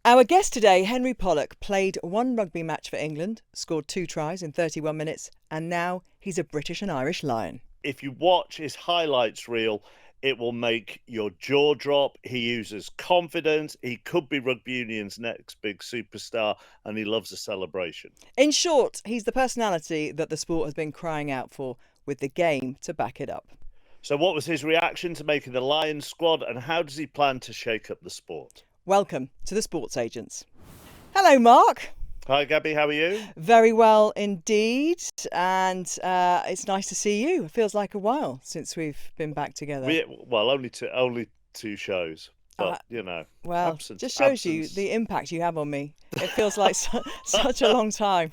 Our guest today, Henry Pollock, played one rugby match for England, scored 2 tries in 31 minutes, and now he's a British and Irish Lion. If you watch his highlights reel, it will make your jaw drop. He uses confidence. He could be rugby union's next big superstar, and he loves a celebration. In short, he's the personality that the sport has been crying out for, with the game to back it up. So what was his reaction to making the Lions squad, and how does he plan to shake up the sport? Welcome to the Sports Agents. Hello, Mark. Hi, Gabby. How are you? Very well indeed, and it's nice to see you. It feels like a while since we've been back together. Only two shows, but Well, just shows you the impact you have on me. It feels like such a long time.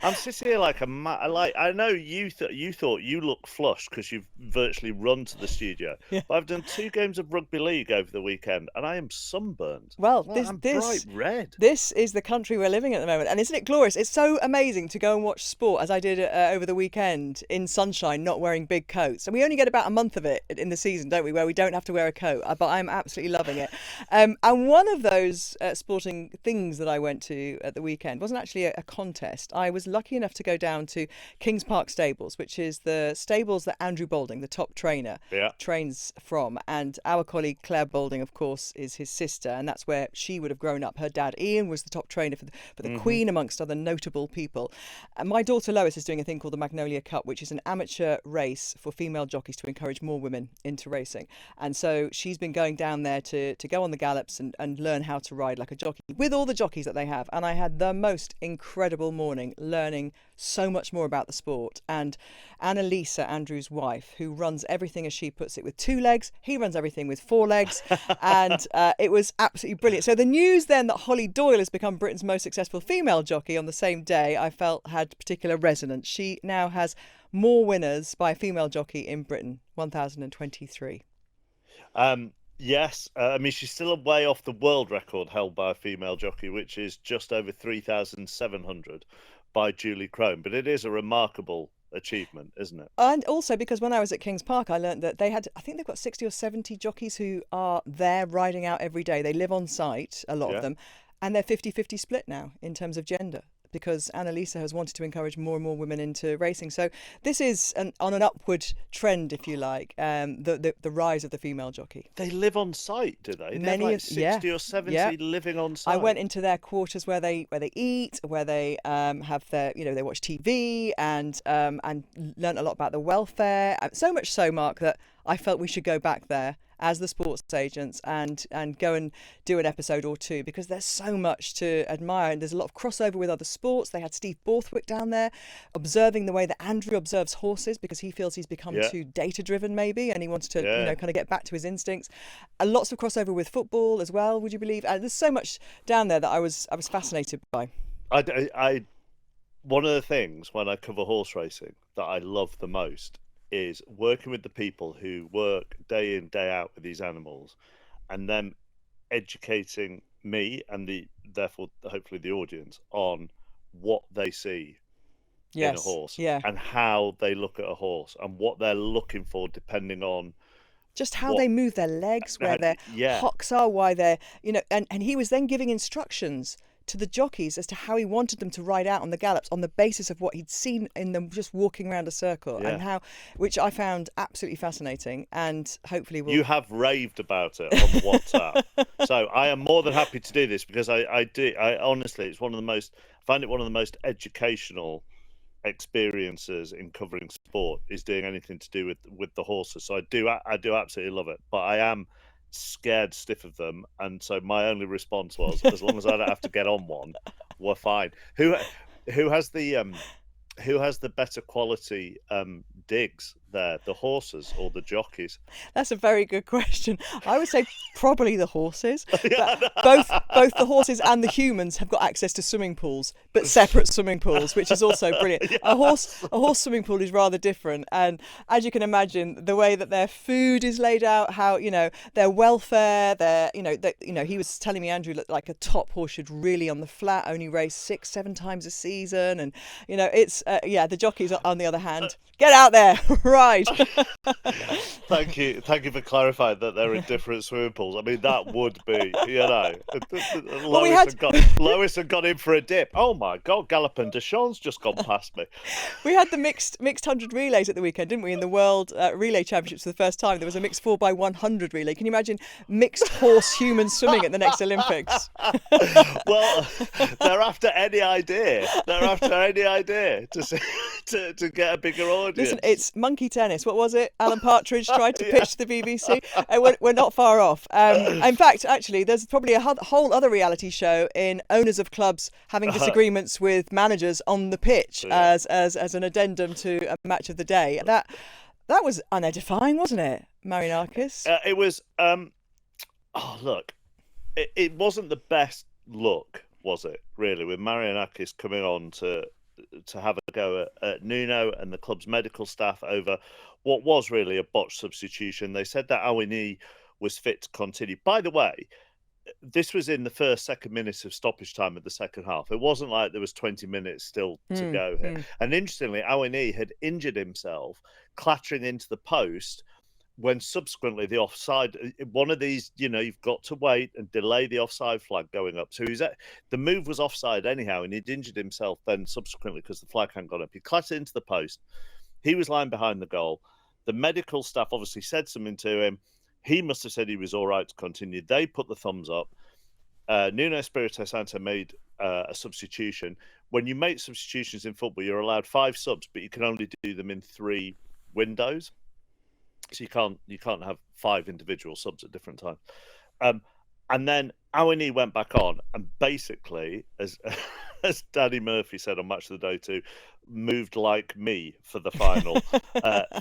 I'm sitting here like I know you thought you looked flushed because you've virtually run to the studio. Yeah. But I've done 2 games of rugby league over the weekend, and I am sunburned. I'm bright red. This is the country we're living in at the moment, and isn't it glorious? It's so amazing to go and watch sport, as I did over the weekend, in sunshine, not wearing big coats. And we only get about a month of it in the season, don't we, where we don't have to wear a coat. But I'm absolutely loving it. And one of those sporting things that I went to at the weekend wasn't actually a contest. I was lucky enough to go down to Kings Park Stables, which is the stables that Andrew Balding, the top trainer, trains from. And our colleague Claire Balding, of course, is his sister, and that's where she would have grown up. Her dad, Ian, was the top trainer for the Queen, amongst other notable people. And my daughter Lois is doing a thing called the Magnolia Cup, which is an amateur race for female jockeys to encourage more women into racing. And so she's been going down there to go on the gallops and learn how to ride like a jockey with all the jockeys that they have. And I had the most incredible morning, learning so much more about the sport. And Annalisa, Andrew's wife, who runs everything, as she puts it, with 2 legs, he runs everything with 4 legs. And it was absolutely brilliant. So the news then that Holly Doyle has become Britain's most successful female jockey on the same day, I felt had particular resonance. She now has more winners by a female jockey in Britain, 1,023. Yes, I mean, she's still a way off the world record held by a female jockey, which is just over 3,700 by Julie Crone. But it is a remarkable achievement, isn't it? And also because when I was at Kings Park, I learned that I think they've got 60 or 70 jockeys who are there riding out every day. They live on site, a lot of them, and they're 50-50 split now in terms of gender, because Annalisa has wanted to encourage more and more women into racing. So this is on an upward trend, if you like, the rise of the female jockey. They live on site, do they? Many have like 60 or 70 living on site. I went into their quarters where they eat, where they have their, they watch TV and learnt a lot about the welfare. So much so, Mark, that I felt we should go back there as the sports agents and go and do an episode or 2, because there's so much to admire, and there's a lot of crossover with other sports. They had Steve Borthwick down there observing the way that Andrew observes horses, because he feels he's become too data driven maybe, and he wants to kind of get back to his instincts. Lots of crossover with football as well, would you believe? There's so much down there that I was fascinated by. I one of the things when I cover horse racing that I love the most is working with the people who work day in, day out with these animals, and then educating me and therefore hopefully the audience on what they see in a horse, and how they look at a horse and what they're looking for depending on just how they move their legs, where their hocks are, why they're, and he was then giving instructions to the jockeys as to how he wanted them to ride out on the gallops on the basis of what he'd seen in them just walking around a circle, and which I found absolutely fascinating, and hopefully you have raved about it on the WhatsApp. So I am more than happy to do this, because I honestly, it's I find it one of the most educational experiences in covering sport, is doing anything to do with the horses. So I do absolutely love it, but I am scared stiff of them, and so my only response was, as long as I don't have to get on one, we're fine. Who has the better quality digs there, the horses or the jockeys? That's a very good question. I would say probably the horses. Both the horses and the humans have got access to swimming pools, but separate swimming pools, which is also brilliant. A horse swimming pool is rather different, and as you can imagine, the way that their food is laid out, how their welfare, he was telling me, Andrew, like a top horse should really on the flat only race 6-7 times a season, and it's the jockeys on the other hand, get out there. ride. Thank you for clarifying that there are different swimming pools. I mean, that would be, Lois had gone in for a dip. Oh my God, Galopin Deschamps just gone past me. We had the mixed 100 relays at the weekend, didn't we? In the World Relay Championships for the first time, there was a mixed 4x100 relay. Can you imagine mixed horse-human swimming at the next Olympics? Well, they're after any idea. To get a bigger audience. Listen, it's monkey tennis. What was it? Alan Partridge tried to pitch to the BBC. We're not far off. In fact, actually, there's probably a whole other reality show in owners of clubs having disagreements with managers on the pitch as an addendum to a match of the day. That was unedifying, wasn't it, Marinakis? It was. Look, it wasn't the best look, was it? Really, with Marinakis coming on to have a go at Nuno and the club's medical staff over what was really a botched substitution. They said that Awini was fit to continue. By the way, this was in the second minutes of stoppage time of the second half. It wasn't like there was 20 minutes still to go here. And interestingly, Awini had injured himself clattering into the post when subsequently the offside, one of these, you've got to wait and delay the offside flag going up. So the move was offside anyhow, and he'd injured himself then subsequently because the flag hadn't gone up. He clattered into the post. He was lying behind the goal. The medical staff obviously said something to him. He must have said he was all right to continue. They put the thumbs up. Nuno Espirito Santo made a substitution. When you make substitutions in football, you're allowed 5 subs, but you can only do them in 3 windows. So you can't have 5 individual subs at different times. And then Awini went back on, and basically, as Danny Murphy said on Match of the Day 2, moved like me for the final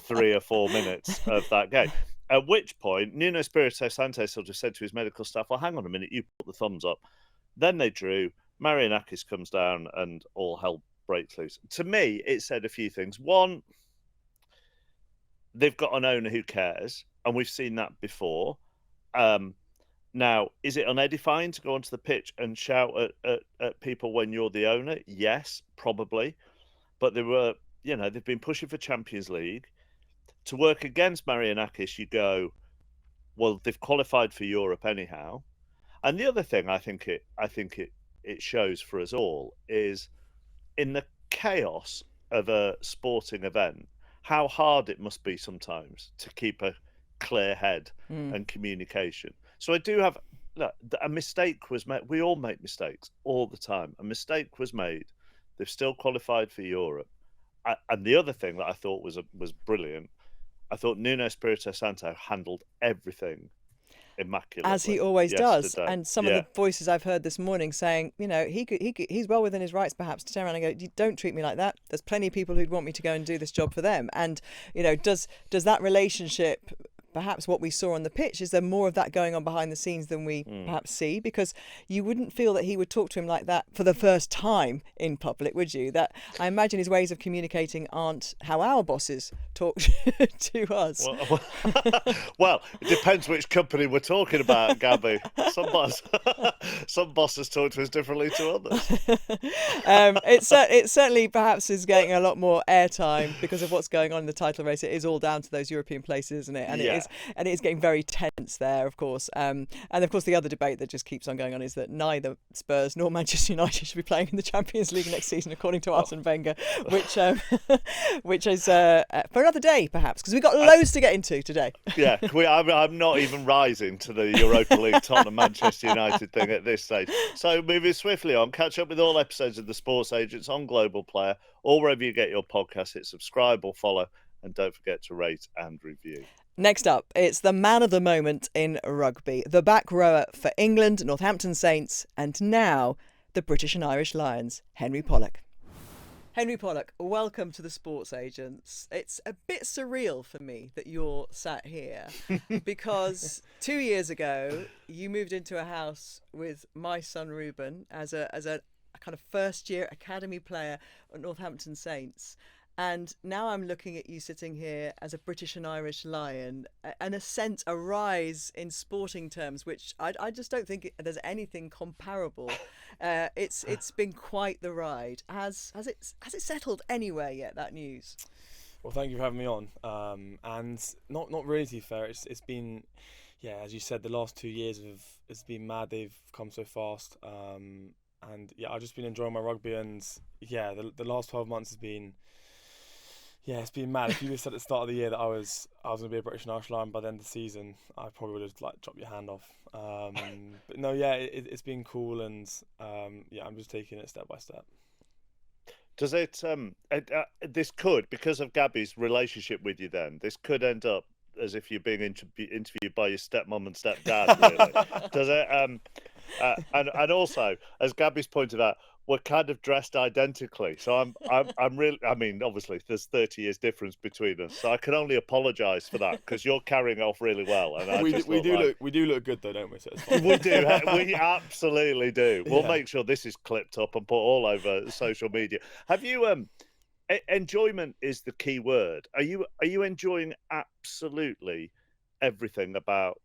3 or 4 minutes of that game. At which point, Nuno Espirito Santo sort of said to his medical staff, well, hang on a minute, you put the thumbs up. Then they drew. Marinakis comes down, and all hell breaks loose. To me, it said a few things. One, they've got an owner who cares, and we've seen that before. Now, is it unedifying to go onto the pitch and shout at people when you're the owner? Yes, probably. But they've been pushing for Champions League. To work against Marinakis, you go, well, they've qualified for Europe anyhow. And the other thing I think it shows for us all is in the chaos of a sporting event, how hard it must be sometimes to keep a clear head and communication. So I do have a mistake was made. We all make mistakes all the time. A mistake was made. They've still qualified for Europe. And the other thing that I thought was brilliant, I thought Nuno Espirito Santo handled everything immaculately, as he always yesterday. does. And some of the voices I've heard this morning saying, he's well within his rights perhaps to turn around and go, don't treat me like that. There's plenty of people who'd want me to go and do this job for them. And does that relationship, perhaps what we saw on the pitch, is there more of that going on behind the scenes than we perhaps see? Because you wouldn't feel that he would talk to him like that for the first time in public, would you? That I imagine his ways of communicating aren't how our bosses talk to us. Well, it depends which company we're talking about, Gabby. Some bosses talk to us differently to others. It certainly perhaps is getting a lot more airtime because of what's going on in the title race. It is all down to those European places, isn't it? And it is getting very tense there, of course. And of course, the other debate that just keeps on going on is that neither Spurs nor Manchester United should be playing in the Champions League next season, according to Arsene Wenger, which is for another day, perhaps, because we've got loads to get into today. Yeah, I'm not even rising to the Europa League Tottenham Manchester United thing at this stage. So moving swiftly on, catch up with all episodes of The Sports Agents on Global Player, or wherever you get your podcasts. Hit subscribe or follow, and don't forget to rate and review. Next up, it's the man of the moment in rugby, the back rower for England, Northampton Saints, and now the British and Irish Lions, Henry Pollock. Henry Pollock, welcome to the Sports Agents. It's a bit surreal for me that you're sat here because 2 years ago you moved into a house with my son Ruben as a kind of first-year academy player at Northampton Saints. And now I'm looking at you sitting here as a British and Irish Lion, and a rise in sporting terms, which I just don't think there's anything comparable. It's been quite the ride. Has it settled anywhere yet, that news? Well, thank you for having me on. And not really, to be fair. It's been, yeah, as you said, the last 2 years it's been mad. They've come so fast. And yeah, I've just been enjoying my rugby, and yeah, the last 12 months has been, yeah, it's been mad. If you said at the start of the year that I was gonna be a British and Irish Lion by the end of the season, I probably would have like chopped your hand off. But no, yeah, it's been cool, and yeah, I'm just taking it step by step. Does it? This could, because of Gabby's relationship with you. Then this could end up as if you're being interviewed by your stepmom and stepdad. Really, does it? And also, as Gabby's pointed out, we're kind of dressed identically. So I'm really. I mean, obviously, there's 30 years difference between us, so I can only apologise for that because you're carrying off really well. And We do look good though, don't we? So it's fine. we do. We absolutely do. We'll Yeah. make sure this is clipped up and put all over social media. Have you? Enjoyment is the key word. Are you enjoying absolutely everything about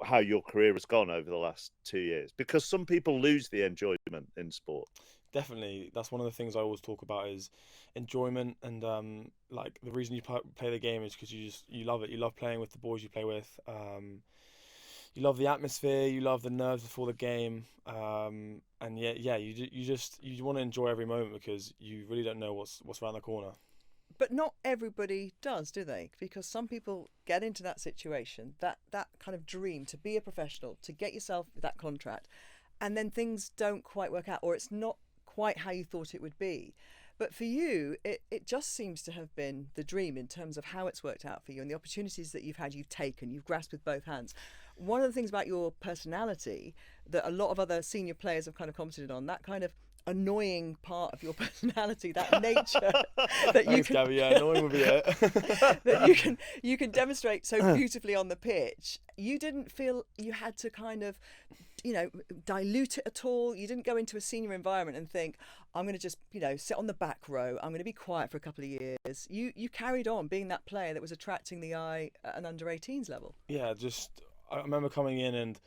how your career has gone over the last 2 years? Because some people lose the enjoyment in sport. Definitely, that's one of the things I always talk about is enjoyment, and like the reason you play the game is because you love it. You love playing with the boys you play with. You love the atmosphere. You love the nerves before the game. And yeah, you want to enjoy every moment because you really don't know what's around the corner. But not everybody does, do they? Because some people get into that situation, that kind of dream to be a professional, to get yourself that contract, and then things don't quite work out, or it's not quite how you thought it would be. But for you, it just seems to have been the dream in terms of how it's worked out for you and the opportunities that you've taken, you've grasped with both hands. One of the things about your personality that a lot of other senior players have kind of commented on, that kind of annoying part of your personality, that nature that you Thanks, can, Gabby. Yeah, annoying would be it. that you can demonstrate so beautifully on the pitch. You didn't feel you had to kind of, dilute it at all. You didn't go into a senior environment and think, I'm going to just, sit on the back row. I'm going to be quiet for a couple of years. You carried on being that player that was attracting the eye at an under-18s level. Yeah, I remember coming in, and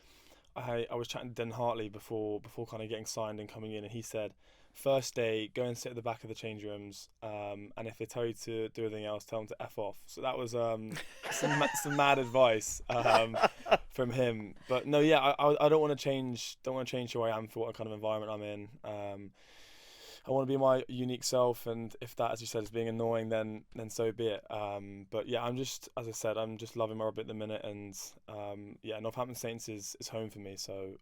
I was chatting to Den Hartley before kind of getting signed and coming in, and he said, first day, go and sit at the back of the change rooms, and if they tell you to do anything else, tell them to F off. So that was some mad advice from him. But no, yeah, I don't want to change who I am for what kind of environment I'm in. I want to be my unique self, and if that, as you said, is being annoying, then so be it. But yeah, I'm just loving my rugby at the minute, and yeah, Northampton Saints is home for me, so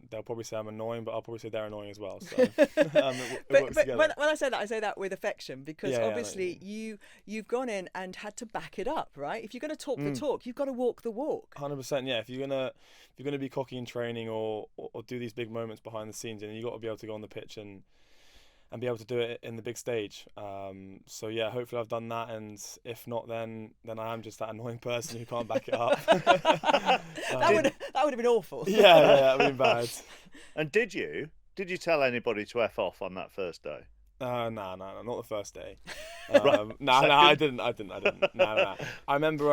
they'll probably say I'm annoying, but I'll probably say they're annoying as well. So it works But together. when I say that with affection, because Yeah, obviously you've gone in and had to back it up, right? If you're going to talk the talk, you've got to walk the walk. 100%. Yeah, if you're gonna be cocky in training or do these big moments behind the scenes, and you got to be able to go on the pitch and be able to do it in the big stage. So yeah, hopefully I've done that, and if not, then I am just that annoying person who can't back it up. That would have been awful. Yeah, that would have been bad. And did you tell anybody to F off on that first day? No, not the first day. Right. No, I didn't. No. I remember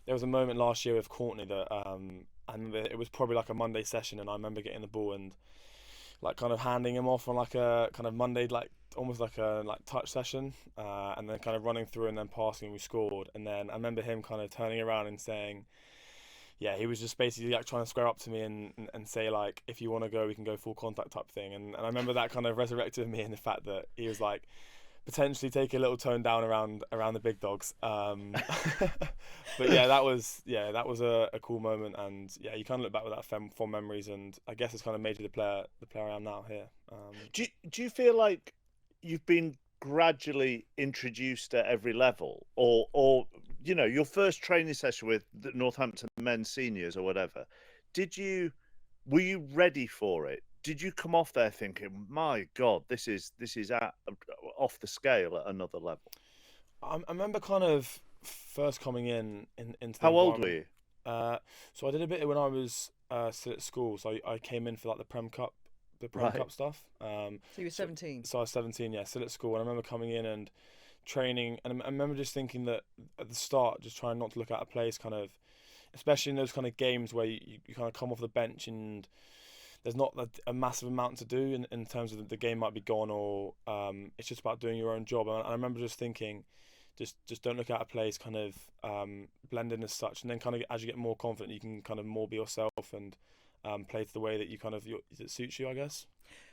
there was a moment last year with Courtney that and it was probably like a Monday session, and I remember getting the ball and like kind of handing him off on like a kind of Monday, like almost like a touch session, and then kind of running through and then passing, and we scored. And then I remember him kind of turning around and saying, yeah, he was just basically like trying to square up to me and say like, if you want to go, we can go full contact type thing. And I remember that kind of resurrected me in the fact that he was like, potentially take a little tone down around the big dogs. But yeah, that was a cool moment, and yeah, you kind of look back with that fond memories, and I guess it's kind of made you the player I am now here. Do you feel like you've been gradually introduced at every level, or your first training session with the Northampton men's seniors or whatever? Were you ready for it? Did you come off there thinking, my God, this is off the scale at another level? I remember kind of first coming into the How old were you? So I did a bit when I was still at school. So I came in for like the Prem Cup stuff. So you were 17. So I was 17, yeah, still at school. And I remember coming in and training, and I remember just thinking that at the start, just trying not to look out of place, kind of, especially in those kind of games where you kind of come off the bench and there's not a massive amount to do in terms of the game might be gone, or it's just about doing your own job. And I remember just thinking, just don't look out of place, kind of blend in as such, and then kind of as you get more confident, you can kind of more be yourself and play to the way that you kind of that suits you, I guess.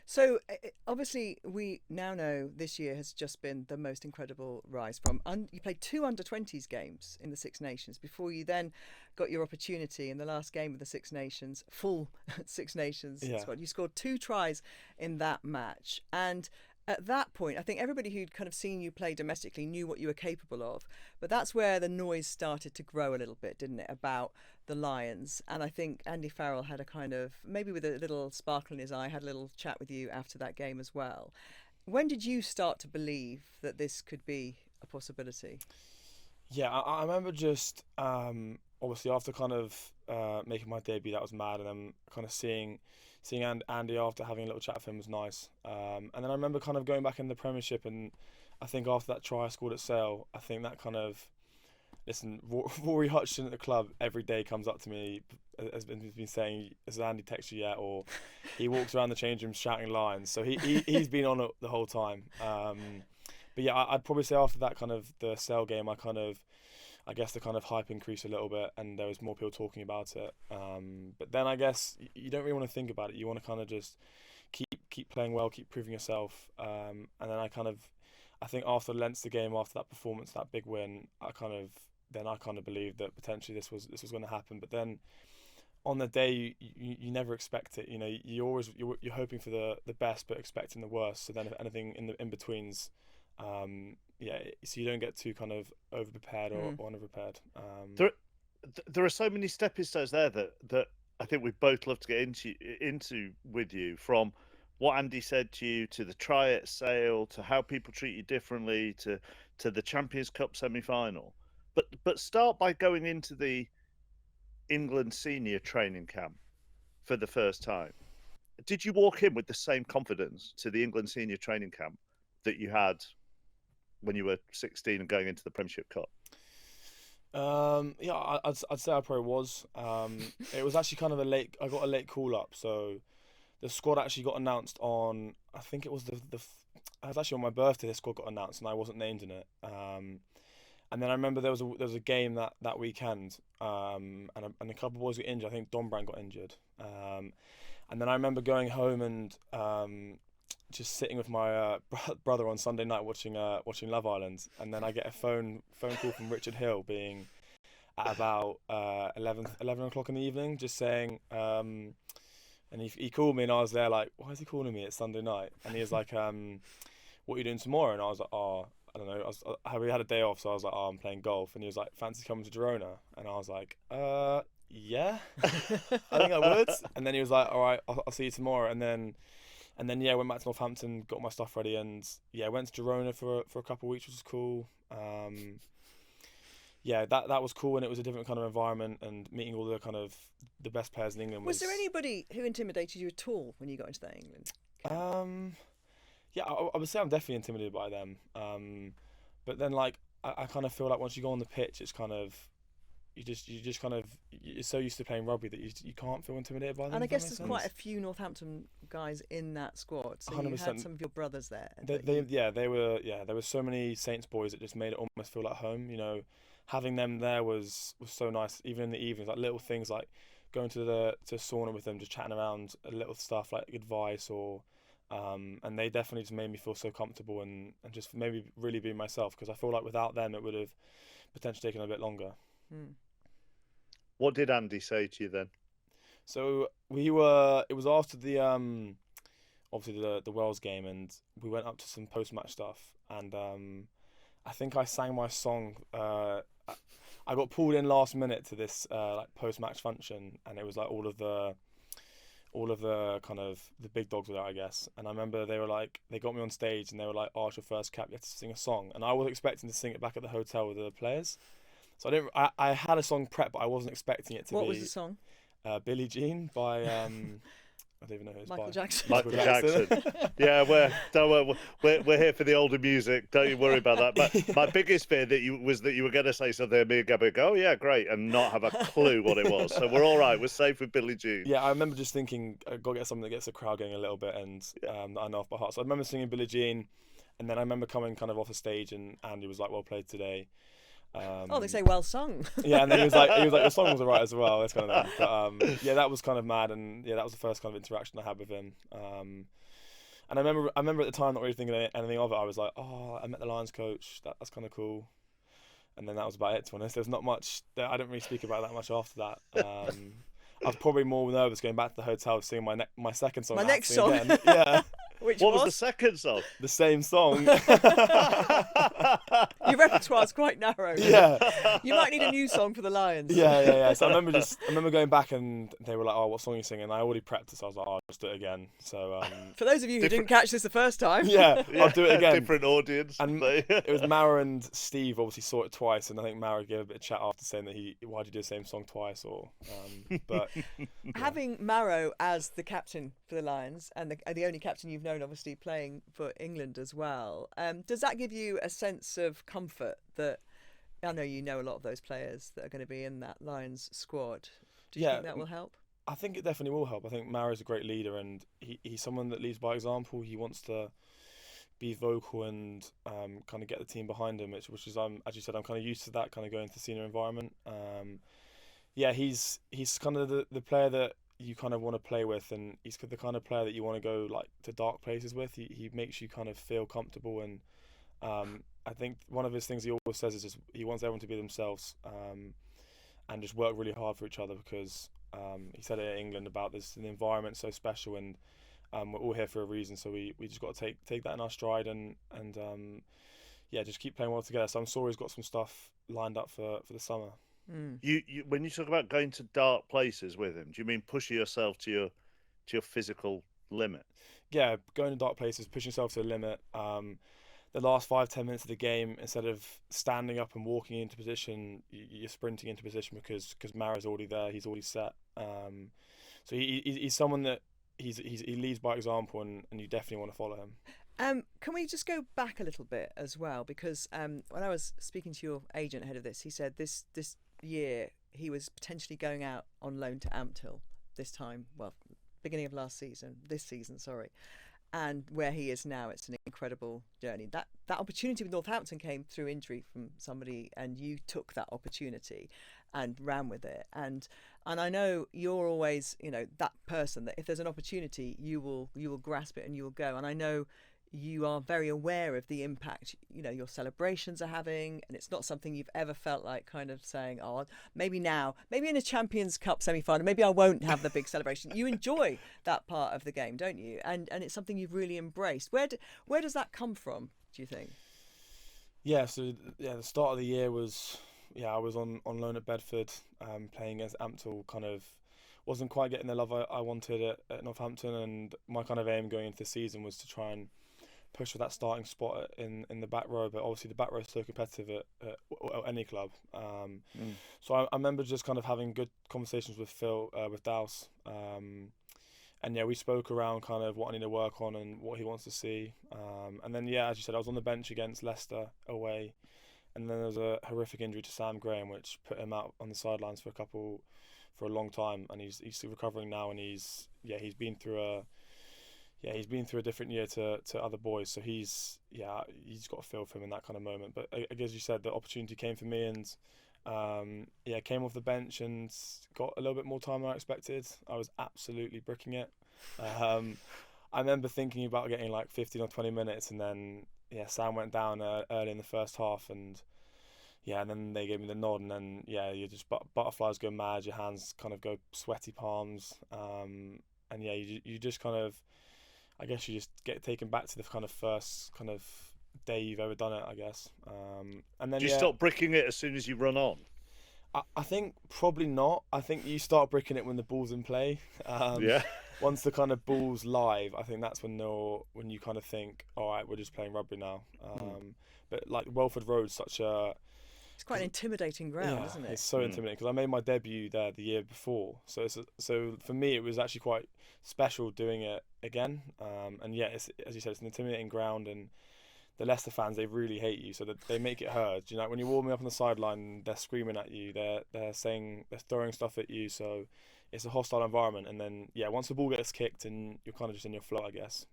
So obviously we now know this year has just been the most incredible rise from you played 2 under-20s games in the Six Nations before you then got your opportunity in the last game of the Six Nations, full Six Nations squad. You scored 2 tries in that match, and at that point, I think everybody who'd kind of seen you play domestically knew what you were capable of. But that's where the noise started to grow a little bit, didn't it, about the Lions? And I think Andy Farrell had a kind of, maybe with a little sparkle in his eye, had a little chat with you after that game as well. When did you start to believe that this could be a possibility? Yeah, I remember just obviously after kind of making my debut, that was mad, and then kind of seeing Andy after having a little chat with him was nice. And then I remember kind of going back in the Premiership, and I think after that try I scored at Sale, I think that kind of, listen, Rory Hutchinson at the club every day comes up to me, has been saying, has Andy texted you yet? Or he walks around the change room shouting lines. So he's been on it the whole time. But yeah, I'd probably say after that kind of the Sale game, I guess the kind of hype increased a little bit, and there was more people talking about it. But then I guess you don't really want to think about it. You want to kind of just keep playing well, keep proving yourself. And then I think after Leinster game, after that performance, that big win, I kind of believed that potentially this was going to happen. But then on the day, you never expect it. You know, you're hoping for the best, but expecting the worst. So then if anything in betweens. So you don't get too kind of over prepared or under-prepared. There are so many stepping stones there that I think we'd both love to get into with you, from what Andy said to you, to the try at Sale, to how people treat you differently, to the Champions Cup semi-final. But start by going into the England senior training camp for the first time. Did you walk in with the same confidence to the England senior training camp that you had when you were 16 and going into the Premiership Cup? Yeah, I'd say I probably was. It was actually kind of I got a late call up, so the squad actually got announced on, I think it was it was actually on my birthday. The squad got announced and I wasn't named in it. And then I remember there was a game that weekend, and a couple of boys got injured. I think Don Brand got injured. And then I remember going home and just sitting with my brother on Sunday night watching Love Island, and then I get a phone call from Richard Hill being at about 11 o'clock in the evening, just saying, and he called me, and I was there like, why is he calling me? It's Sunday night. And he was like, what are you doing tomorrow? And I was like, oh, I don't know. We had a day off, so I was like, oh, I'm playing golf. And he was like, fancy coming to Girona? And I was like, yeah, I think I would. And then he was like, all right, I'll see you tomorrow. And then yeah, went back to Northampton, got my stuff ready, and yeah, went to Girona for a couple of weeks, which was cool. Yeah, that was cool, and it was a different kind of environment, and meeting all the best players in England. Was there anybody who intimidated you at all when you got into that England camp? Yeah, I would say I'm definitely intimidated by them. But then like I kind of feel like once you go on the pitch, it's kind of you're so used to playing rugby that you can't feel intimidated by them. And I guess there's quite a few Northampton guys in that squad, so 100%. You had some of your brothers there. There were so many Saints boys that just made it almost feel like home. You know, having them there was so nice. Even in the evenings, like little things like going to sauna with them, just chatting around little stuff like advice or. And they definitely just made me feel so comfortable and just made me really be myself, because I feel like without them it would have potentially taken a bit longer. What did Andy say to you then? So it was after the obviously the Wales game, and we went up to some post-match stuff, and I think I sang my song. I got pulled in last minute to this like post-match function, and it was like all of the kind of the big dogs were there, I guess. And I remember they got me on stage and they were like, oh, it's your first cap, you have to sing a song. And I was expecting to sing it back at the hotel with the players. So I had a song prepped, but I wasn't expecting it to be. What was the song? Billie Jean by, I don't even know who it's Michael by. Jackson. Michael Jackson. Yeah, we're here for the older music. Don't you worry about that. But my biggest fear was that you were going to say something and me and Gabby go, oh yeah, great, and not have a clue what it was. So we're all right. We're safe with Billie Jean. Yeah, I remember just thinking, I've got to get something that gets the crowd going a little bit, and I know off by heart. So I remember singing Billie Jean, And then I remember coming kind of off the stage, and Andy was like, "Well played today." They say well sung. Yeah, and then he was like, "The song was alright as well." That's kind of thing. But yeah, that was kind of mad, and yeah, that was the first kind of interaction I had with him. And I remember at the time not really thinking anything of it. I was like, "Oh, I met the Lions coach. That's kind of cool." And then that was about it. To be honest, there's not much. I didn't really speak about that much after that. I was probably more nervous going back to the hotel singing my second song. My next song. Again. Yeah. What was the second song? The same song. Your repertoire's quite narrow. Yeah. You might need a new song for the Lions. Yeah. So I remember going back and they were like, "Oh, what song are you singing?" And I already prepped it, so I was like, "Oh, I'll just do it again." So for those of you who didn't catch this the first time, yeah, I'll do it again. Different audience. And it was Mara and Steve obviously saw it twice, and I think Mara gave a bit of chat after saying that why'd you do the same song twice? Or but having Maro as the captain for the Lions and the only captain you've known, obviously playing for England as well, does that give you a sense of comfort that I know you know a lot of those players that are going to be in that Lions squad? Do you think that will help? I think it definitely will help. I think Maro's a great leader, and he's someone that leads by example. He wants to be vocal and kind of get the team behind him, which is as you said, I'm kind of used to that, kind of going to the senior environment. He's kind of the player that you kind of want to play with, and he's the kind of player that you want to go like to dark places with. He makes you kind of feel comfortable, and I think one of his things he always says is just he wants everyone to be themselves and just work really hard for each other, because he said it in England about this, the environment's so special, and we're all here for a reason, so we just got to take that in our stride and just keep playing well together. So I'm sure he's got some stuff lined up for the summer. You when you talk about going to dark places with him, do you mean pushing yourself to your physical limit? Yeah, going to dark places, pushing yourself to the limit. The last 5-10 minutes of the game, instead of standing up and walking into position, you're sprinting into position because Mara's already there. He's already set. So he's someone that he leads by example, and you definitely want to follow him. Can we just go back a little bit as well? Because when I was speaking to your agent ahead of this, he said this year he was potentially going out on loan to Ampthill this time. Well, beginning of this season, sorry. And where he is now, it's an incredible journey. That opportunity with Northampton came through injury from somebody, and you took that opportunity and ran with it. And I know you're always, that person that if there's an opportunity, you will grasp it and you will go. And I know you are very aware of the impact, your celebrations are having, and it's not something you've ever felt like kind of saying, oh, maybe in a Champions Cup semi-final, maybe I won't have the big celebration. You enjoy that part of the game, don't you? And it's something you've really embraced. Where does that come from, do you think? Yeah, so the start of the year was, I was on loan at Bedford, playing against Ampthill, kind of wasn't quite getting the love I wanted at Northampton, and my kind of aim going into the season was to try and push for that starting spot in the back row, but obviously the back row is so competitive at any club. So I remember just kind of having good conversations with Phil, with Douse, and we spoke around kind of what I need to work on and what he wants to see. And then as you said, I was on the bench against Leicester away, and then there was a horrific injury to Sam Graham, which put him out on the sidelines for a long time, and he's still recovering now, and he's been through a different year to other boys, so he's got a feel for him in that kind of moment. But as you said, the opportunity came for me, and came off the bench and got a little bit more time than I expected. I was absolutely bricking it. I remember thinking about getting like 15 or 20 minutes, and then Sam went down early in the first half, and then they gave me the nod, and then you just butterflies go mad, your hands kind of go sweaty palms, and you just kind of, I guess you just get taken back to the kind of first kind of day you've ever done it, I guess. And then do you stop bricking it as soon as you run on? I think probably not. I think you start bricking it when the ball's in play. Once the kind of ball's live, I think that's when you kind of think, all right, we're just playing rugby now. But like Welford Road's it's quite an intimidating ground, isn't it? It's so intimidating, because I made my debut there the year before. So for me, it was actually quite special doing it again. It's, as you said, it's an intimidating ground, and the Leicester fans, they really hate you, so that they make it heard. When you're warming up on the sideline, they're screaming at you, they're throwing stuff at you. So it's a hostile environment. And then once the ball gets kicked, and you're kind of just in your flow, I guess.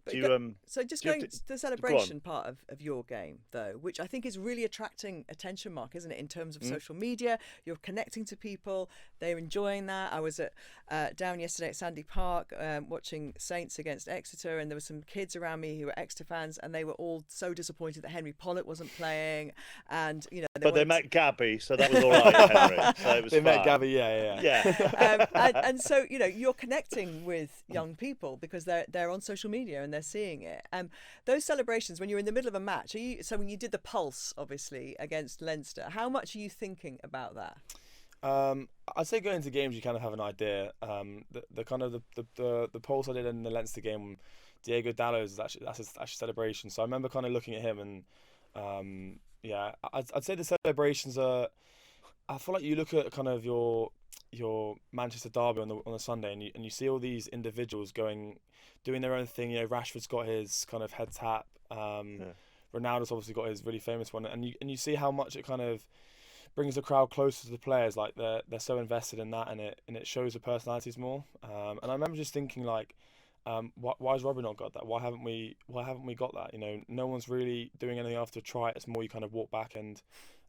Do you So just do you have going to- to the go on. celebration part of your game, though, which I think is really attracting attention, Mark, isn't it? In terms of social media, you're connecting to people, they're enjoying that. I was at down yesterday at Sandy Park watching Saints against Exeter, and there were some kids around me who were Exeter fans, and they were all so disappointed that Henry Pollock wasn't playing, and But they met Gabby, so that was all right, Henry. So it was They met fine. Gabby, yeah. and so you're connecting with young people because they're on social media and they're seeing it. Those celebrations when you're in the middle of a match, so when you did the pulse obviously against Leinster, how much are you thinking about that? I'd say going into games you kind of have an idea. The kind of the pulse I did in the Leinster game, Diego Dallo's that's his celebration. So I remember kind of looking at him and I'd say the celebrations are. I feel like you look at kind of your Manchester derby on a Sunday and you see all these individuals doing their own thing. Rashford's got his kind of head tap. Ronaldo's obviously got his really famous one, and you see how much it kind of brings the crowd closer to the players. Like they're so invested in that, and it shows the personalities more. And I remember just thinking like, why has Rugby not got that? Why haven't we got that? No one's really doing anything after a try. It's more you kind of walk back and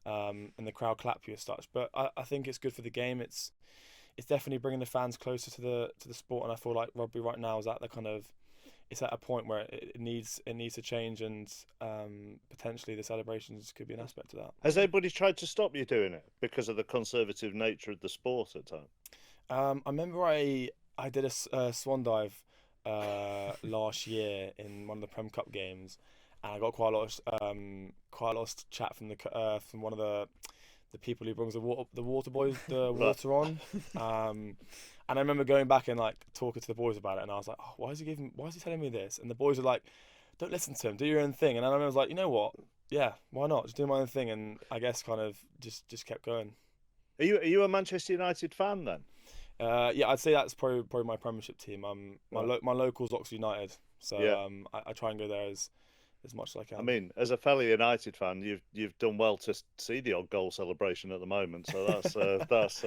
the crowd clap you as such. But I think it's good for the game. It's definitely bringing the fans closer to the sport, and I feel like Rugby right now is at the kind of it's at a point where it needs to change, and potentially the celebrations could be an aspect of that. Has anybody tried to stop you doing it because of the conservative nature of the sport at times? I remember I did a swan dive last year in one of the Prem Cup games, and I got quite a lot of chat from one of the people who brings the water boys the water on. And I remember going back and like talking to the boys about it, and I was like, oh, why is he telling me this? And the boys were like, don't listen to him, do your own thing. And I remember I was like, you know what? Yeah, why not? Just do my own thing. And I guess kind of just kept going. Are you a Manchester United fan then? Yeah, I'd say that's probably my Premiership team. My local's Oxford United, so Yeah. I try and go there as much as I can. I mean, as a fellow United fan, you've done well to see the odd goal celebration at the moment. So that's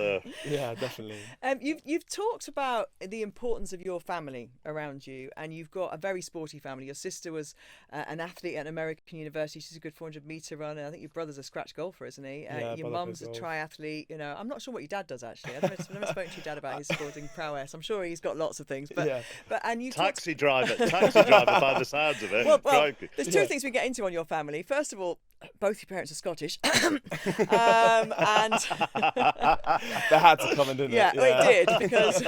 yeah, definitely. You've talked about the importance of your family around you, and you've got a very sporty family. Your sister was an athlete at an American university. She's a good 400-meter runner. I think your brother's a scratch golfer, isn't he? Yeah, your brother mum's a plays triathlete. You know, I'm not sure what your dad does actually. I've never spoken to your dad about his sporting prowess. I'm sure he's got lots of things. But Yeah. and you taxi driver by the sounds of it. Well, Crikey. there's two things we get into on your family. First of all, both your parents are Scottish, and That had to come in, didn't yeah, it? well, it did, because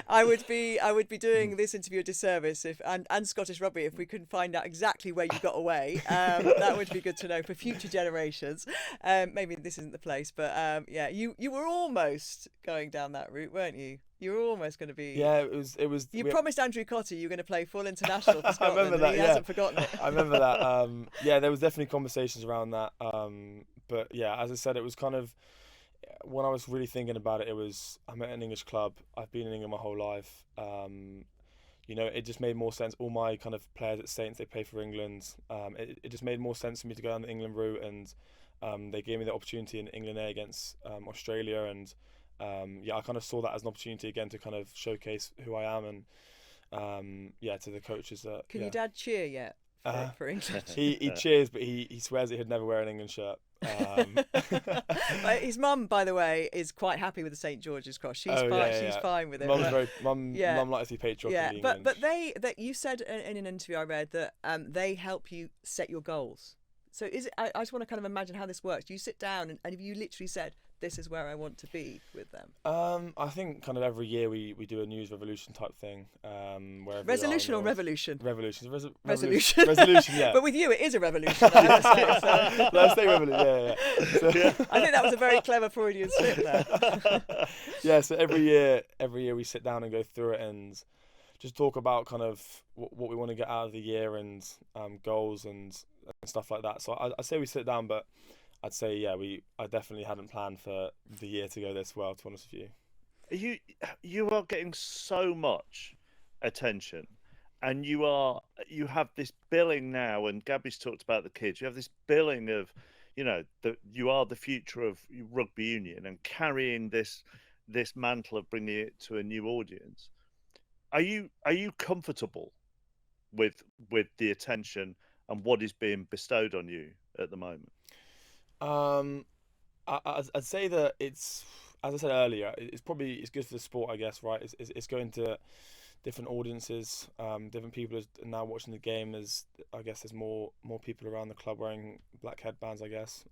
I would be doing this interview a disservice and Scottish Rugby if we couldn't find out exactly where you got away. That would be good to know for future generations. Maybe this isn't the place, but yeah, you were almost going down that route, weren't you? You were almost going to be. Yeah, it was. You promised Andrew Cotter you were going to play full international for Scotland. I remember that. And he Yeah, hasn't forgotten it. I remember that. Yeah, there was definitely conversations around that. But yeah, as I said, it was kind of when I was really thinking about it. I'm at an English club. I've been in England my whole life. It just made more sense. All my kind of players at Saints, they play for England. It just made more sense for me to go down the England route, and they gave me the opportunity in England A against Australia, and I kind of saw that as an opportunity again to kind of showcase who I am, and to the coaches that. Can your dad cheer yet for England? He cheers, but he swears that he'd never wear an England shirt. His mum, by the way, is quite happy with the St George's Cross. She's fine with it. Mum likes to be patriotic. Yeah, but that you said in an interview I read that they help you set your goals. So is it? I just want to kind of imagine how this works. Do you sit down and you literally said, this is where I want to be with them? I think kind of every year we do a news revolution type thing. Resolution or revolution? Revolution. Resolution. Resolution, yeah. But with you, it is a revolution, I have to say. So. Let's say revolution, yeah. So, I think that was a very clever Freudian slip there. Yeah, so every year we sit down and go through it and just talk about kind of what we want to get out of the year and goals and stuff like that. So I'd say we sit down, but I'd say I definitely hadn't planned for the year to go this well, to be honest with you. You are getting so much attention, and you have this billing now, and Gabby's talked about the kids. You have this billing of, you are the future of rugby union and carrying this mantle of bringing it to a new audience. Are you comfortable with the attention and what is being bestowed on you at the moment? I'd say that it's, as I said earlier, it's good for the sport, I guess, right? It's going to different audiences, different people are now watching the game. I guess there's more people around the club wearing black headbands, I guess.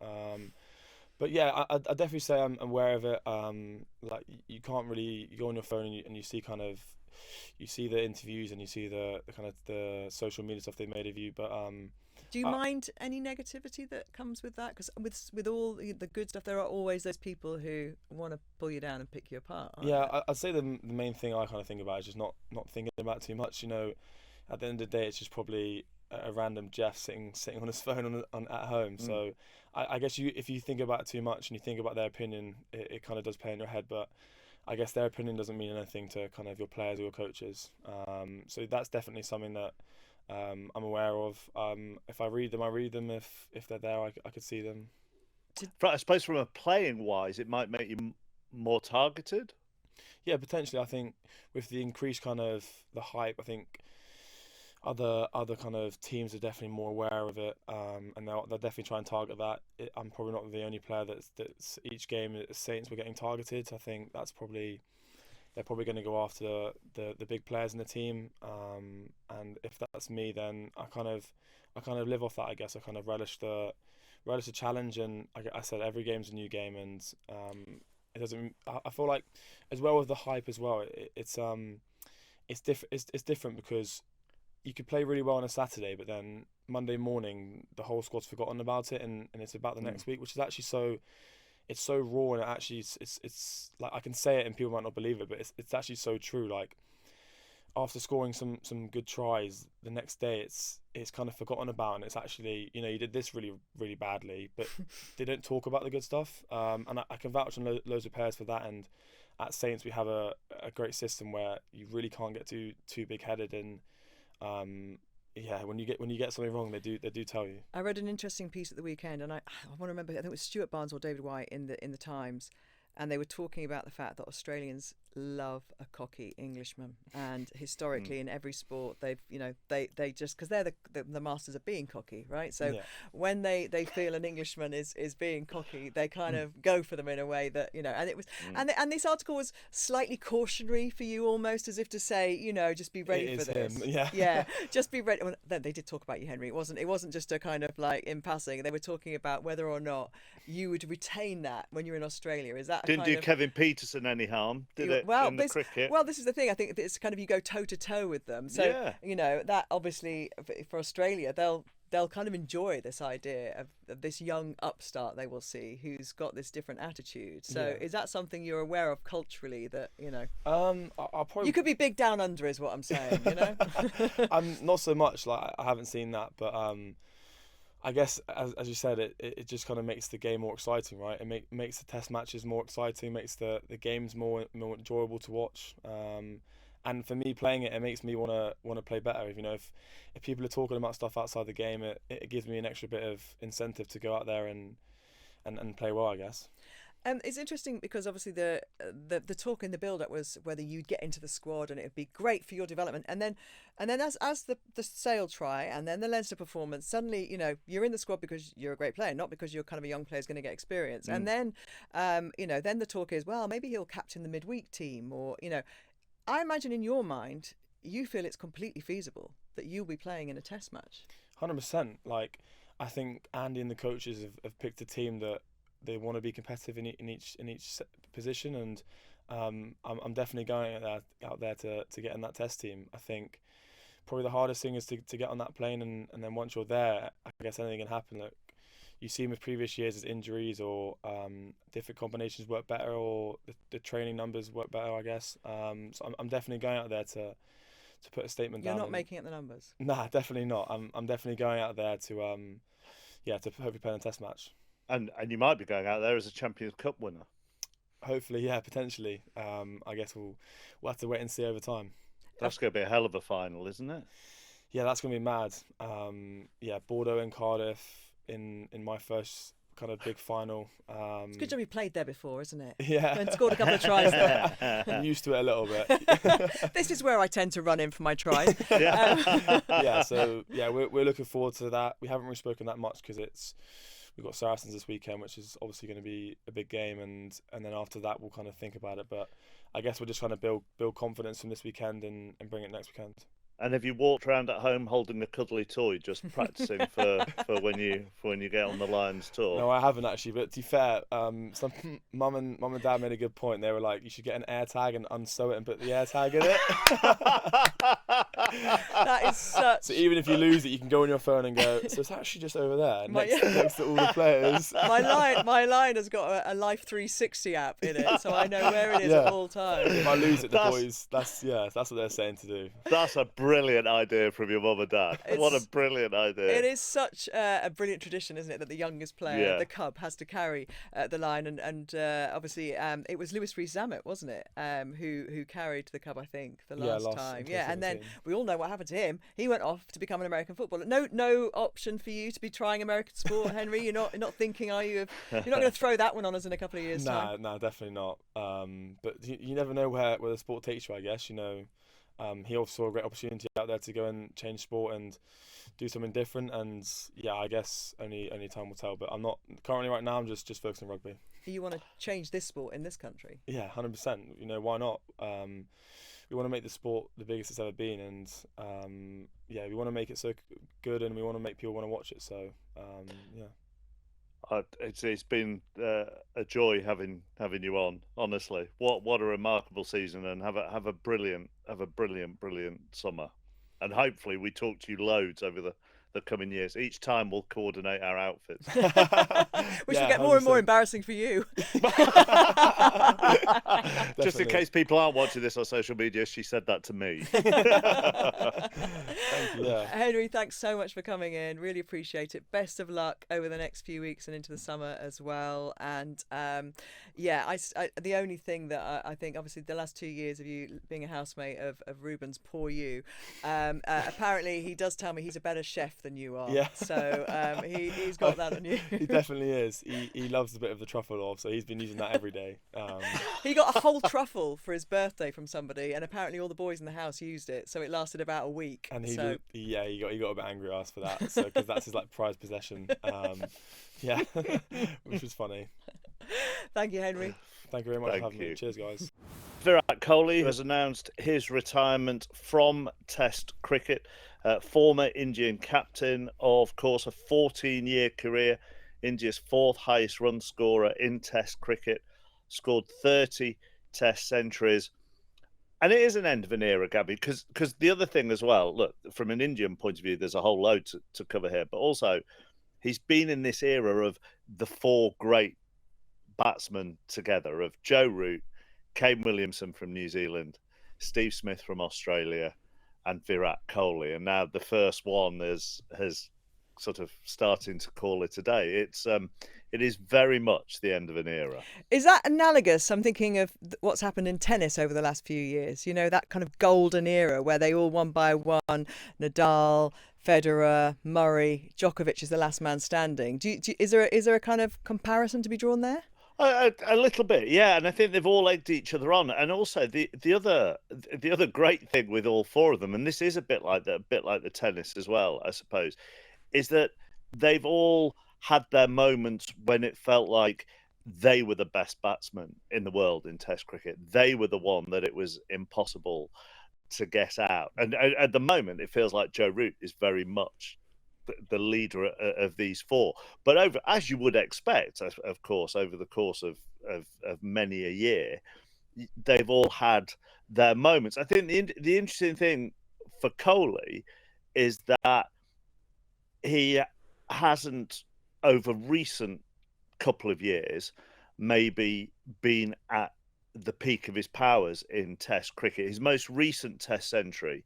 But yeah, I definitely say I'm aware of it. Like you can't really, you go on your phone and you see you see the interviews and you see the kind of the social media stuff they made of you. But do you mind any negativity that comes with that? Because with all the good stuff, there are always those people who want to pull you down and pick you apart. Yeah, I'd say the main thing I kind of think about is just not thinking about too much. You know, at the end of the day, it's just probably a random Jeff sitting on his phone at home. So I guess if you think about it too much and you think about their opinion, it kind of does play in your head. But I guess their opinion doesn't mean anything to kind of your players or your coaches. So that's definitely something that I'm aware of. If I read them, I read them. If they're there, I could see them. I suppose from a playing wise, it might make you more targeted. Yeah, potentially. I think with the increased kind of the hype, I think other kind of teams are definitely more aware of it, and they'll definitely try and target that. I'm probably not the only player that's each game at Saints were getting targeted. I think they're probably going to go after the big players in the team, and if that's me, then I kind of live off that. I guess I kind of relish the challenge, and I said every game's a new game, and it doesn't. I feel like as well with the hype as well. It's different because you could play really well on a Saturday, but then Monday morning the whole squad's forgotten about it, and it's about the next week, which is actually so. It's so raw, and it's like I can say it and people might not believe it, but it's actually so true. Like after scoring some good tries, the next day it's kind of forgotten about, and it's actually, you know, you did this really really badly, but they don't talk about the good stuff. And I can vouch on loads of players for that. And at Saints we have a great system where you really can't get too big headed, and yeah, when you get something wrong, they do tell you. I read an interesting piece at the weekend, and I want to remember. I think it was Stuart Barnes or David White in the Times, and they were talking about the fact that Australians love a cocky Englishman, and historically in every sport they just, because they're the masters of being cocky, right? So when they feel an Englishman is being cocky, they kind of go for them in a way that, you know. And it was and this article was slightly cautionary for you, almost as if to say, you know, just be ready for this. Yeah, just be ready. Well, they did talk about you, Henry. It wasn't just a kind of like in passing. They were talking about whether or not you would retain that when you're in Australia. Is that didn't do Kevin Peterson any harm, did it? Well, in the cricket? Well, this is the thing. I think it's kind of, you go toe to toe with them. So you know that obviously for Australia, they'll kind of enjoy this idea of this young upstart they will see who's got this different attitude. So is that something you're aware of culturally, that, you know? I'll probably... You could be big down under, is what I'm saying. You know. I'm not so much. Like I haven't seen that, but I guess as you said, it just kind of makes the game more exciting, right? It makes the test matches more exciting, makes the games more enjoyable to watch. And for me, playing it makes me want to play better. You know, if people are talking about stuff outside the game, it gives me an extra bit of incentive to go out there and play well, I guess. It's interesting because obviously the talk in the build-up was whether you'd get into the squad and it'd be great for your development, and then as the Sale try and then the Leinster performance, suddenly, you know, you're in the squad because you're a great player, not because you're kind of a young player who's going to get experience. And then you know, then the talk is, well, maybe he'll captain the midweek team, or, you know, I imagine in your mind you feel it's completely feasible that you'll be playing in a test match. 100%. Like, I think Andy and the coaches have picked a team that they want to be competitive in each position, and I'm definitely going out there to get in that test team. I think probably the hardest thing is to get on that plane, and then once you're there, I guess anything can happen. Like you've seen with previous years, as injuries or different combinations work better, or the training numbers work better, I guess. So I'm definitely going out there to put a statement down. You're not making up the numbers? Nah, definitely not. I'm definitely going out there to hopefully play in a test match. And you might be going out there as a Champions Cup winner. Hopefully, yeah, potentially. I guess we'll have to wait and see over time. That's going to be a hell of a final, isn't it? Yeah, that's going to be mad. Bordeaux and Cardiff in my first kind of big final. It's a good job you played there before, isn't it? Yeah. And scored a couple of tries there. I'm used to it a little bit. This is where I tend to run in for my tries. We're looking forward to that. We haven't really spoken that much because we've got Saracens this weekend, which is obviously going to be a big game, and then after that we'll kind of think about it. But I guess we're just trying to build confidence from this weekend and bring it next weekend. And have you walked around at home holding a cuddly toy, just practicing for when you get on the Lions tour? No, I haven't actually. But to be fair, some mum and dad made a good point. They were like, you should get an air tag and unsew it and put the air tag in it. That is such. So even if you lose it, you can go on your phone and go, so it's actually just over there next to all the players. My line has got a Life 360 app in it, so I know where it is at all times. If I lose it, the boys, that's what they're saying to do. That's a brilliant idea from your mum and dad. What a brilliant idea. It is such a brilliant tradition, isn't it, that the youngest player, the cub, has to carry the line. And obviously it was Lewis Rees-Zammit, wasn't it, who carried the cub, I think, the last time. Yeah, and then we all know what happened to him. He went off to become an American footballer. No option for you to be trying American sport, Henry? You're not thinking, are you? You're not going to throw that one on us in a couple of years' time? No, definitely not. But you never know where the sport takes you, I guess. He also saw a great opportunity out there to go and change sport and do something different. And I guess only time will tell. But I'm not currently right now. I'm just focused on rugby. You want to change this sport in this country? Yeah, 100%. Why not? We want to make the sport the biggest it's ever been, and we want to make it so good, and we want to make people want to watch it. So It's been a joy having you on. Honestly, what a remarkable season, and have a brilliant summer, and hopefully we talk to you loads over the coming years. Each time we'll coordinate our outfits. Which will get more and more embarrassing for you. Just in case people aren't watching this on social media, she said that to me. Thank you. Henry, thanks so much for coming in. Really appreciate it. Best of luck over the next few weeks and into the summer as well. And the only thing that I think, obviously, the last 2 years of you being a housemate of Ruben's, poor you. Apparently, he does tell me he's a better chef than you are. Yeah. So he's got that on you. He definitely is. He loves a bit of the truffle oil, so he's been using that every day. He got a whole truffle for his birthday from somebody, and apparently all the boys in the house used it, so it lasted about a week. And he got a bit angry at us for that, so because that's his prized possession. Which was funny. Thank you, Henry. Thank you very much for having me. Cheers, guys. Virat Kohli has announced his retirement from Test cricket. Former Indian captain, of course, a 14-year career, India's fourth highest run scorer in Test cricket, scored 30 Test centuries. And it is an end of an era, Gabby, because the other thing as well, look, from an Indian point of view, there's a whole load to cover here, but also he's been in this era of the four great batsmen together, of Joe Root, Kane Williamson from New Zealand, Steve Smith from Australia, and Virat Kohli. And now the first one has sort of starting to call it a day. It is very much the end of an era. Is that analogous? I'm thinking of what's happened in tennis over the last few years. That kind of golden era where they all one by one, Nadal, Federer, Murray, Djokovic is the last man standing. Is there a kind of comparison to be drawn there? A little bit, yeah, and I think they've all egged each other on. And also the other great thing with all four of them, and this is a bit like the tennis as well, I suppose, is that they've all had their moments when it felt like they were the best batsmen in the world in Test cricket. They were the one that it was impossible to get out. And at the moment, it feels like Joe Root is very much the leader of these four. But as you would expect, of course, over the course of many a year, they've all had their moments. I think the interesting thing for Kohli is that he hasn't, over recent couple of years, maybe been at the peak of his powers in Test cricket. His most recent Test century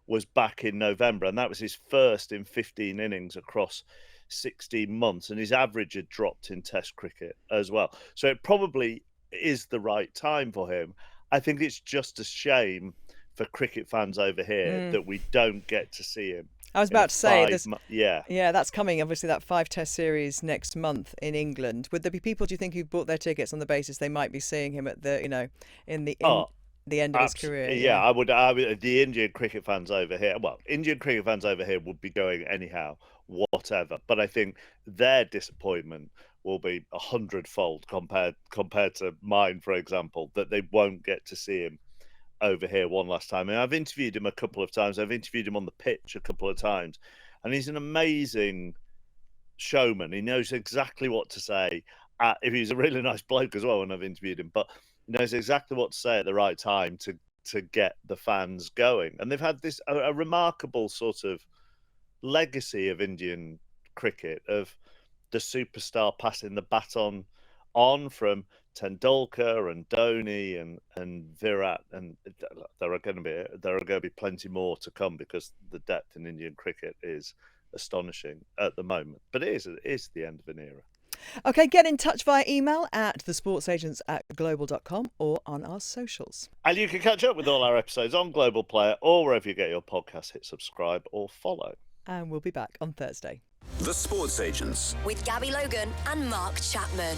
was back in November, and that was his first in 15 innings across 16 months, and his average had dropped in Test cricket as well. So it probably is the right time for him. I think it's just a shame for cricket fans over here that we don't get to see him I was in a about to say, 5 there's, mo- yeah. yeah, that's coming. Obviously, that 5-test series next month in England. Would there be people, do you think, who bought their tickets on the basis they might be seeing him at the, in Oh, the end of his career? yeah, I would. The Indian cricket fans over here. Well, Indian cricket fans over here would be going anyhow, whatever. But I think their disappointment will be 100-fold compared to mine, for example, that they won't get to see him over here one last time. And I've interviewed him a couple of times. I've interviewed him on the pitch a couple of times, and he's an amazing showman. He knows exactly what to say. If he's a really nice bloke as well, when I've interviewed him, but he knows exactly what to say at the right time to get the fans going. And they've had this a remarkable sort of legacy of Indian cricket, of the superstar passing the baton on from Tendulkar and Dhoni and Virat, and there are going to be plenty more to come, because the depth in Indian cricket is astonishing at the moment. But it is the end of an era. Okay, get in touch via email at thesportsagents@global.com or on our socials. And you can catch up with all our episodes on Global Player or wherever you get your podcasts. Hit subscribe or follow. And we'll be back on Thursday. The Sports Agents with Gabby Logan and Mark Chapman.